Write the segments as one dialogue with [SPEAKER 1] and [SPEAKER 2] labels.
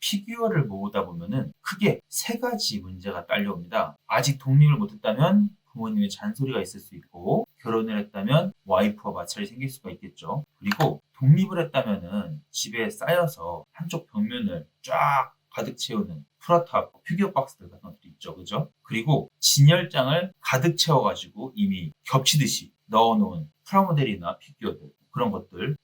[SPEAKER 1] 피규어를 모으다 보면은 크게 세 가지 문제가 딸려옵니다. 아직 독립을 못했다면 부모님의 잔소리가 있을 수 있고, 결혼을 했다면 와이프와 마찰이 생길 수가 있겠죠. 그리고 독립을 했다면은 집에 쌓여서 한쪽 벽면을 쫙 가득 채우는 프라탑 피규어 박스들 같은 것들이 있죠. 그죠? 그리고 진열장을 가득 채워가지고 이미 겹치듯이 넣어놓은 프라모델이나 피규어들, 그런 것들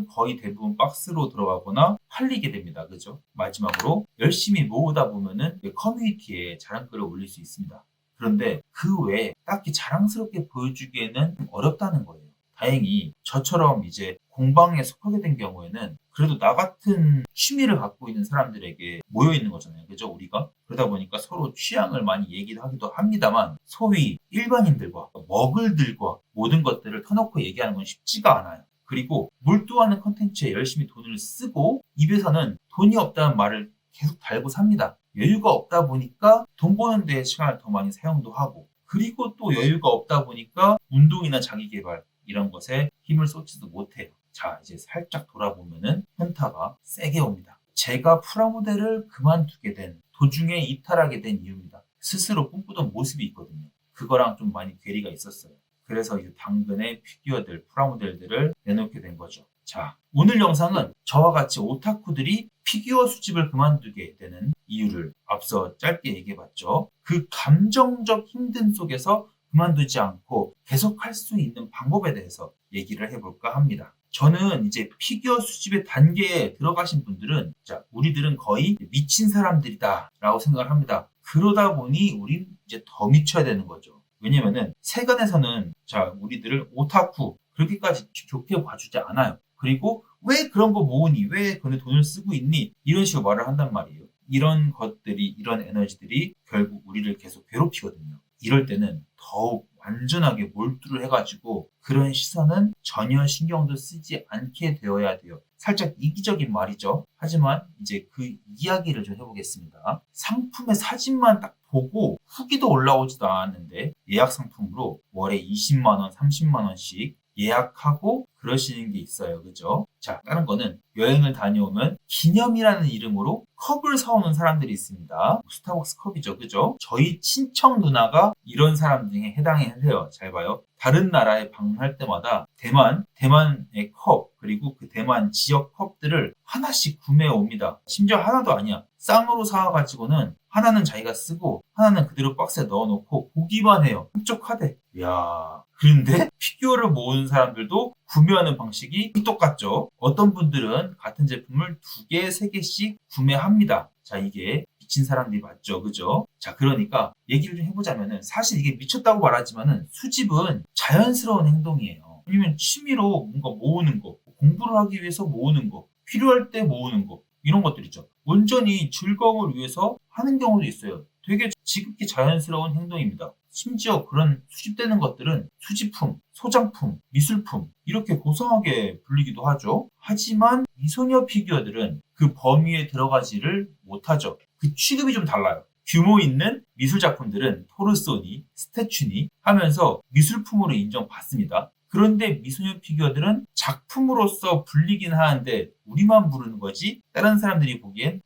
[SPEAKER 1] 거의 대부분 박스로 들어가거나 팔리게 됩니다. 그죠? 마지막으로 열심히 모으다 보면은 커뮤니티에 자랑글을 올릴 수 있습니다. 그런데 그 외에 딱히 자랑스럽게 보여주기에는 좀 어렵다는 거예요. 다행히 저처럼 이제 공방에 속하게 된 경우에는 그래도 나 같은 취미를 갖고 있는 사람들에게 모여 있는 거잖아요. 그죠? 우리가? 그러다 보니까 서로 취향을 많이 얘기하기도 합니다만, 소위 일반인들과 머글들과 모든 것들을 터놓고 얘기하는 건 쉽지가 않아요. 그리고 몰두하는 컨텐츠에 열심히 돈을 쓰고 입에서는 돈이 없다는 말을 계속 달고 삽니다. 여유가 없다 보니까 돈 버는 데 시간을 더 많이 사용도 하고, 그리고 또 여유가 없다 보니까 운동이나 자기계발 이런 것에 힘을 쏟지도 못해요. 자, 이제 살짝 돌아보면은 현타가 세게 옵니다. 제가 프라모델을 그만두게 된, 도중에 이탈하게 된 이유입니다. 스스로 꿈꾸던 모습이 있거든요. 그거랑 좀 많이 괴리가 있었어요. 그래서 이제 당근의 피규어들, 프라모델들을 내놓게 된 거죠. 자, 오늘 영상은 저와 같이 오타쿠들이 피규어 수집을 그만두게 되는 이유를 앞서 짧게 얘기해봤죠. 그 감정적 힘듦 속에서 그만두지 않고 계속할 수 있는 방법에 대해서 얘기를 해볼까 합니다. 저는 이제 피규어 수집의 단계에 들어가신 분들은, 자, 우리들은 거의 미친 사람들이다 라고 생각을 합니다. 그러다 보니 우린 이제 더 미쳐야 되는 거죠. 왜냐면은 세간에서는, 자, 우리들을 오타쿠 그렇게까지 좋게 봐주지 않아요. 그리고 왜 그런 거 모으니? 왜 그런 돈을 쓰고 있니? 이런 식으로 말을 한단 말이에요. 이런 것들이, 이런 에너지들이 결국 우리를 계속 괴롭히거든요. 이럴 때는 더욱 완전하게 몰두를 해가지고 그런 시선은 전혀 신경도 쓰지 않게 되어야 돼요. 살짝 이기적인 말이죠. 하지만 이제 그 이야기를 좀 해보겠습니다. 상품의 사진만 딱 보고 후기도 올라오지도 않았는데 예약 상품으로 월에 20만 원, 30만 원씩 예약하고 그러시는 게 있어요. 그죠? 자, 다른 거는 여행을 다녀오면 기념이라는 이름으로 컵을 사오는 사람들이 있습니다. 스타벅스 컵이죠. 그죠? 저희 친척 누나가 이런 사람 중에 해당해요. 잘 봐요. 다른 나라에 방문할 때마다 대만의 컵, 그리고 그 대만 지역 컵들을 하나씩 구매해 옵니다. 심지어 하나도 아니야. 쌍으로 사와가지고는 하나는 자기가 쓰고 하나는 그대로 박스에 넣어놓고 보기만 해요. 흡족하대. 이야. 그런데 피규어를 모으는 사람들도 구매하는 방식이 똑같죠. 어떤 분들은 같은 제품을 2개, 3개씩 구매합니다. 자, 이게 미친 사람들이 맞죠. 그죠? 자, 그러니까 얘기를 좀 해보자면은, 사실 이게 미쳤다고 말하지만은 수집은 자연스러운 행동이에요. 왜냐면 취미로 뭔가 모으는 거, 공부를 하기 위해서 모으는 거, 필요할 때 모으는 거, 이런 것들이죠. 온전히 즐거움을 위해서 하는 경우도 있어요. 되게 지극히 자연스러운 행동입니다. 심지어 그런 수집되는 것들은 수집품, 소장품, 미술품 이렇게 고상하게 불리기도 하죠. 하지만 미소녀 피규어들은 그 범위에 들어가지를 못하죠. 그 취급이 좀 달라요. 규모 있는 미술 작품들은 토르소니, 스태츄니 하면서 미술품으로 인정받습니다. 그런데 미소녀 피규어들은 작품으로서 불리긴 하는데 우리만 부르는 거지 다른 사람들이 보기엔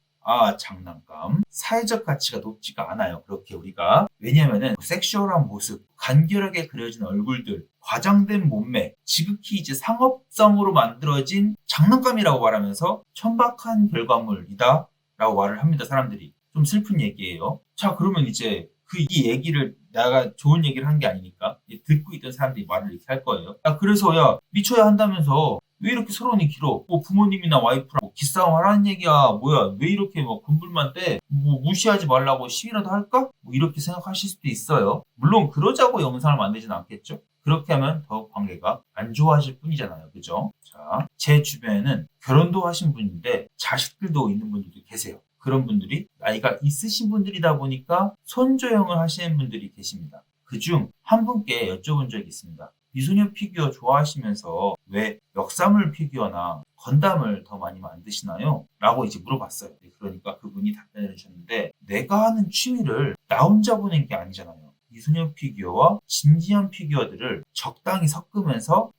[SPEAKER 1] 장난감, 사회적 가치가 높지가 않아요. 그렇게 우리가. 왜냐면은 섹슈얼한 모습, 간결하게 그려진 얼굴들, 과장된 몸매, 지극히 이제 상업성으로 만들어진 장난감이라고 말하면서 천박한 결과물이다 라고 말을 합니다. 사람들이. 좀 슬픈 얘기예요. 자, 그러면 이제 이 얘기를 내가 좋은 얘기를 한 게 아니니까 듣고 있던 사람들이 말을 이렇게 할 거예요. 그래서 야, 미쳐야 한다면서 왜 이렇게 서론이 길어? 뭐 부모님이나 와이프랑 기싸움 하라는 얘기야. 뭐야? 왜 이렇게 뭐 군불만 떼? 뭐 무시하지 말라고 시위라도 할까? 뭐 이렇게 생각하실 수도 있어요. 물론 그러자고 영상을 만들지는 않겠죠. 그렇게 하면 더욱 관계가 안 좋아질 뿐이잖아요. 그죠? 자, 제 주변에는 결혼도 하신 분인데 자식들도 있는 분들도 계세요. 그런 분들이 나이가 있으신 분들이다 보니까 손조형을 하시는 분들이 계십니다. 그중 한 분께 여쭤본 적이 있습니다. 미소녀 피규어 좋아하시면서 왜 역사물 피규어나 건담을 더 많이 만드시나요? 라고 이제 물어봤어요. 그러니까 그분이 답변을 해주셨는데, 내가 하는 취미를 나 혼자 보는 게 아니잖아요. 이순혁 피규어와 진지한 피규어들을 적당히 섞으면서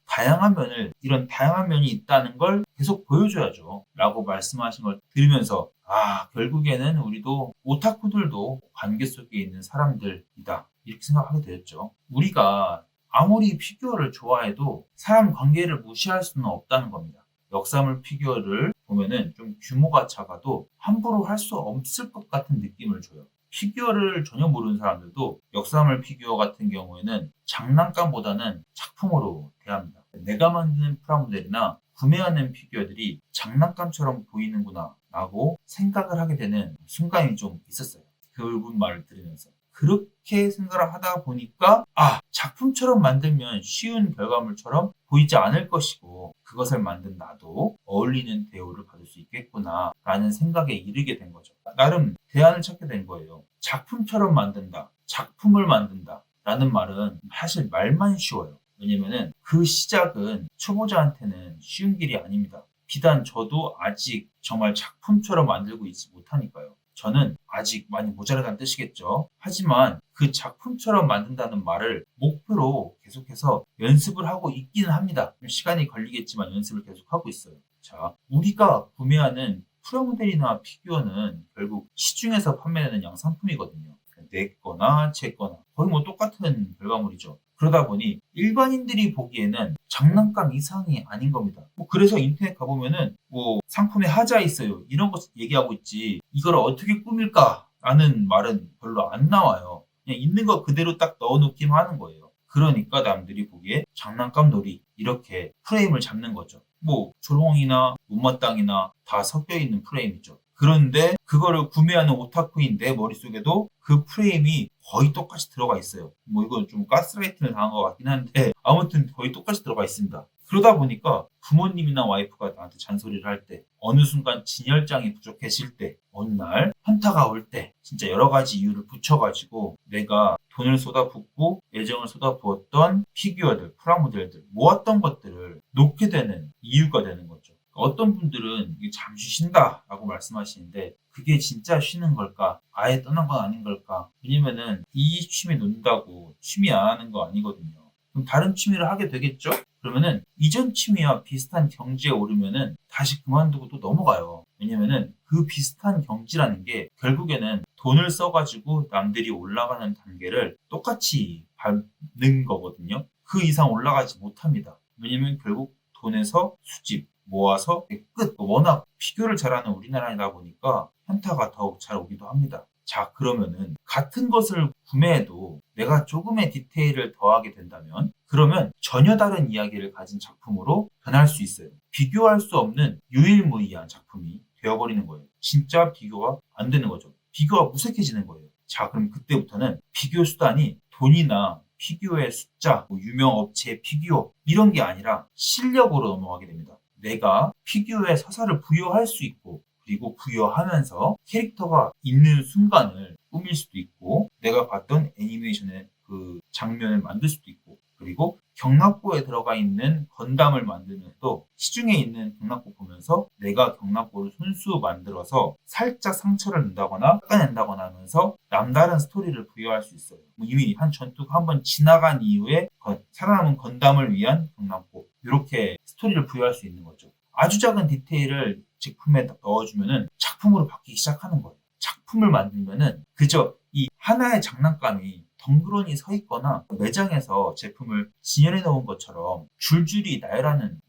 [SPEAKER 1] 이런 다양한 면이 있다는 걸 계속 보여줘야죠. 라고 말씀하신 걸 들으면서 결국에는 우리도 오타쿠들도 관계 속에 있는 사람들이다. 이렇게 생각하게 되었죠. 우리가 아무리 피규어를 좋아해도 사람 관계를 무시할 수는 없다는 겁니다. 역사물 피규어를 보면은 좀 규모가 작아도 함부로 할 수 없을 것 같은 느낌을 줘요. 피규어를 전혀 모르는 사람들도 역사물 피규어 같은 경우에는 장난감보다는 작품으로 대합니다. 내가 만드는 프라모델이나 구매하는 피규어들이 장난감처럼 보이는구나 라고 생각을 하게 되는 순간이 좀 있었어요. 그분 말을 들으면서. 그렇게 생각을 하다 보니까 작품처럼 만들면 쉬운 결과물처럼 보이지 않을 것이고 그것을 만든 나도 어울리는 대우를 받을 수 있겠구나 라는 생각에 이르게 된 거죠. 나름 대안을 찾게 된 거예요. 작품처럼 만든다, 작품을 만든다 라는 말은 사실 말만 쉬워요. 왜냐면은 그 시작은 초보자한테는 쉬운 길이 아닙니다. 비단 저도 아직 정말 작품처럼 만들고 있지 못하니까요. 저는 아직 많이 모자라다는 뜻이겠죠. 하지만 그 작품처럼 만든다는 말을 목표로 계속해서 연습을 하고 있기는 합니다. 시간이 걸리겠지만 연습을 계속하고 있어요. 자, 우리가 구매하는 프라모델이나 피규어는 결국 시중에서 판매되는 양상품이거든요. 내 거나 제 거나 거의 똑같은 결과물이죠. 그러다 보니 일반인들이 보기에는 장난감 이상이 아닌 겁니다. 그래서 인터넷 가보면은 상품에 하자 있어요. 이런 거 얘기하고 있지. 이걸 어떻게 꾸밀까? 라는 말은 별로 안 나와요. 그냥 있는 거 그대로 딱 넣어놓기만 하는 거예요. 그러니까 남들이 보기에 장난감 놀이 이렇게 프레임을 잡는 거죠. 조롱이나 못마땅이나 다 섞여 있는 프레임이죠. 그런데 그거를 구매하는 오타쿠인 내 머릿속에도 그 프레임이 거의 똑같이 들어가 있어요. 이건 좀 가스라이팅을 당한 것 같긴 한데 아무튼 거의 똑같이 들어가 있습니다. 그러다 보니까 부모님이나 와이프가 나한테 잔소리를 할 때, 어느 순간 진열장이 부족해질 때, 어느 날 현타가 올 때 진짜 여러 가지 이유를 붙여가지고 내가 돈을 쏟아붓고 애정을 쏟아부었던 피규어들, 프라모델들, 모았던 것들을 놓게 되는 이유가 되는 거죠. 어떤 분들은 잠시 쉰다라고 말씀하시는데 그게 진짜 쉬는 걸까? 아예 떠난 건 아닌 걸까? 왜냐면은 이 취미 놓는다고 취미 안 하는 거 아니거든요. 그럼 다른 취미를 하게 되겠죠? 그러면은 이전 취미와 비슷한 경지에 오르면은 다시 그만두고 또 넘어가요. 왜냐면은 그 비슷한 경지라는 게 결국에는 돈을 써가지고 남들이 올라가는 단계를 똑같이 밟는 거거든요. 그 이상 올라가지 못합니다. 왜냐면 결국 돈에서 수집, 모아서 끝. 워낙 피규어를 잘하는 우리나라이다 보니까 현타가 더욱 잘 오기도 합니다. 자, 그러면은 같은 것을 구매해도 내가 조금의 디테일을 더하게 된다면 그러면 전혀 다른 이야기를 가진 작품으로 변할 수 있어요. 비교할 수 없는 유일무이한 작품이 되어버리는 거예요. 진짜 비교가 안 되는 거죠. 비교가 무색해지는 거예요. 자, 그럼 그때부터는 비교 수단이 돈이나 피규어의 숫자, 유명 업체의 피규어 이런 게 아니라 실력으로 넘어가게 됩니다. 내가 피규어에 서사를 부여할 수 있고 그리고 부여하면서 캐릭터가 있는 순간을 꾸밀 수도 있고 내가 봤던 애니메이션의 그 장면을 만들 수도 있고 그리고 경납고에 들어가 있는 건담을 만들면서 시중에 있는 경납고 보면서 내가 경납고를 손수 만들어서 살짝 상처를 낸다거나 깎아낸다거나 하면서 남다른 스토리를 부여할 수 있어요. 이미 한 전투가 한번 지나간 이후에 살아남은 건담을 위한 경납고 이렇게 스토리를 부여할 수 있는 거죠. 아주 작은 디테일을 제품에 넣어주면은 작품으로 바뀌기 시작하는 거예요. 작품을 만들면은 그저 이 하나의 장난감이 덩그러니 서 있거나 매장에서 제품을 진열해 놓은 것처럼 줄줄이 나열하는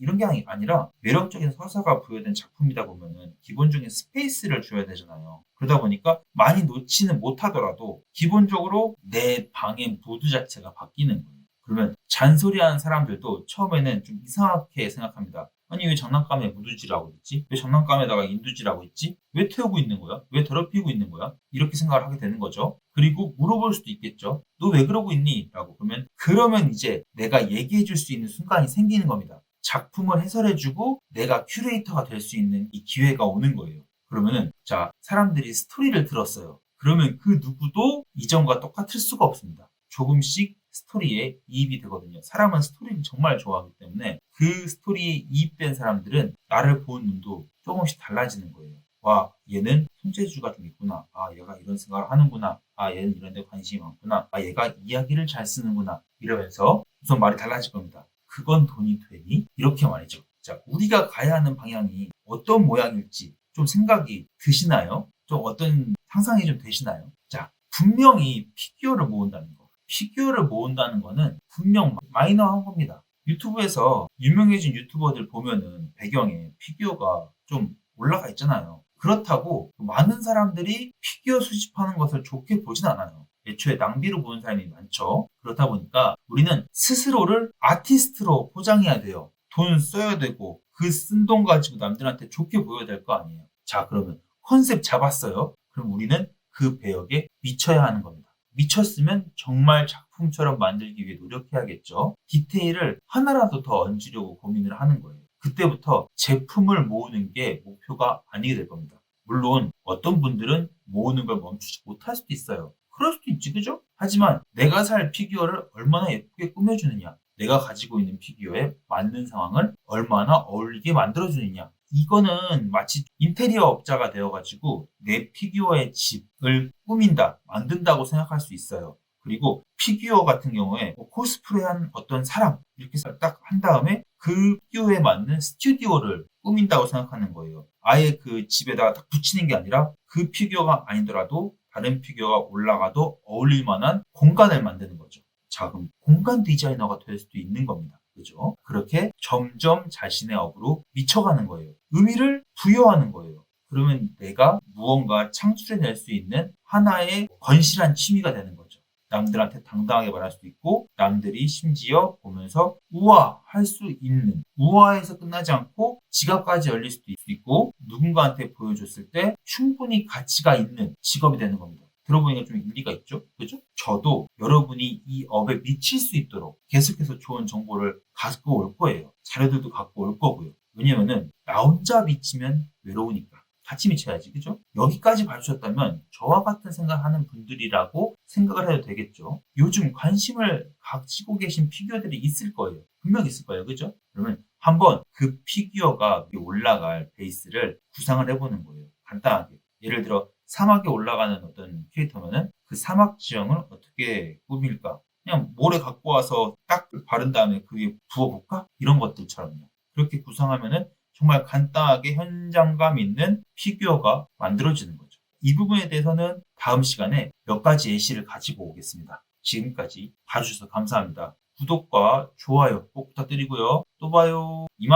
[SPEAKER 1] 이런 게 아니라 매력적인 서사가 부여된 작품이다 보면은 기본적인 스페이스를 줘야 되잖아요. 그러다 보니까 많이 놓지는 못하더라도 기본적으로 내 방의 무드 자체가 바뀌는 거예요. 그러면 잔소리하는 사람들도 처음에는 좀 이상하게 생각합니다. 아니 왜 장난감에 무두질하고 있지? 왜 장난감에다가 인두질하고 있지? 왜 태우고 있는 거야? 왜 더럽히고 있는 거야? 이렇게 생각을 하게 되는 거죠. 그리고 물어볼 수도 있겠죠. 너 왜 그러고 있니? 라고 그러면 이제 내가 얘기해 줄 수 있는 순간이 생기는 겁니다. 작품을 해설해주고 내가 큐레이터가 될 수 있는 이 기회가 오는 거예요. 그러면은 자 사람들이 스토리를 들었어요. 그러면 그 누구도 이전과 똑같을 수가 없습니다. 조금씩 스토리에 이입이 되거든요. 사람은 스토리를 정말 좋아하기 때문에 그 스토리에 이입된 사람들은 나를 보는 눈도 조금씩 달라지는 거예요. 와, 얘는 손재주가 좀 있구나. 아, 얘가 이런 생각을 하는구나. 아, 얘는 이런 데 관심이 많구나. 아, 얘가 이야기를 잘 쓰는구나. 이러면서 우선 말이 달라질 겁니다. 그건 돈이 되니? 이렇게 말이죠. 자, 우리가 가야 하는 방향이 어떤 모양일지 좀 생각이 드시나요? 좀 어떤 상상이 좀 되시나요? 자, 분명히 피규어를 모은다는 거. 피규어를 모은다는 거는 분명 마이너한 겁니다. 유튜브에서 유명해진 유튜버들 보면은 배경에 피규어가 좀 올라가 있잖아요. 그렇다고 많은 사람들이 피규어 수집하는 것을 좋게 보진 않아요. 애초에 낭비로 보는 사람이 많죠. 그렇다 보니까 우리는 스스로를 아티스트로 포장해야 돼요. 돈 써야 되고 그 쓴 돈 가지고 남들한테 좋게 보여야 될 거 아니에요. 자, 그러면 컨셉 잡았어요. 그럼 우리는 그 배역에 미쳐야 하는 겁니다. 미쳤으면 정말 작품처럼 만들기 위해 노력해야겠죠. 디테일을 하나라도 더 얹으려고 고민을 하는 거예요. 그때부터 제품을 모으는 게 목표가 아니게 될 겁니다. 물론 어떤 분들은 모으는 걸 멈추지 못할 수도 있어요. 그럴 수도 있지, 그죠? 하지만 내가 살 피규어를 얼마나 예쁘게 꾸며주느냐, 내가 가지고 있는 피규어에 맞는 상황을 얼마나 어울리게 만들어주느냐, 이거는 마치 인테리어 업자가 되어가지고 내 피규어의 집을 꾸민다, 만든다고 생각할 수 있어요. 그리고 피규어 같은 경우에 코스프레한 어떤 사람 이렇게 딱 한 다음에 그 피규어에 맞는 스튜디오를 꾸민다고 생각하는 거예요. 아예 그 집에다가 딱 붙이는 게 아니라 그 피규어가 아니더라도 다른 피규어가 올라가도 어울릴 만한 공간을 만드는 거죠. 자, 그럼 공간 디자이너가 될 수도 있는 겁니다. 그죠? 그렇게 점점 자신의 업으로 미쳐가는 거예요. 의미를 부여하는 거예요. 그러면 내가 무언가 창출해낼 수 있는 하나의 건실한 취미가 되는 거죠. 남들한테 당당하게 말할 수도 있고 남들이 심지어 보면서 우와 할 수 있는, 우아해서 끝나지 않고 지갑까지 열릴 수도 있고 누군가한테 보여줬을 때 충분히 가치가 있는 직업이 되는 겁니다. 들어보니까 좀 일리가 있죠? 그죠? 저도 여러분이 이 업에 미칠 수 있도록 계속해서 좋은 정보를 갖고 올 거예요. 자료들도 갖고 올 거고요. 왜냐면은 나 혼자 미치면 외로우니까. 같이 미쳐야지, 그죠? 여기까지 봐주셨다면 저와 같은 생각하는 분들이라고 생각을 해도 되겠죠. 요즘 관심을 가지고 계신 피규어들이 있을 거예요. 분명 있을 거예요, 그죠? 그러면 한번 그 피규어가 올라갈 베이스를 구상을 해보는 거예요. 간단하게. 예를 들어 사막에 올라가는 어떤 캐릭터면은 그 사막 지형을 어떻게 꾸밀까? 그냥 모래 갖고 와서 딱 바른 다음에 그 위에 부어볼까? 이런 것들처럼요. 그렇게 구상하면은 정말 간단하게 현장감 있는 피규어가 만들어지는 거죠. 이 부분에 대해서는 다음 시간에 몇 가지 예시를 가지고 오겠습니다. 지금까지 봐주셔서 감사합니다. 구독과 좋아요 꼭 부탁드리고요. 또 봐요. 이만.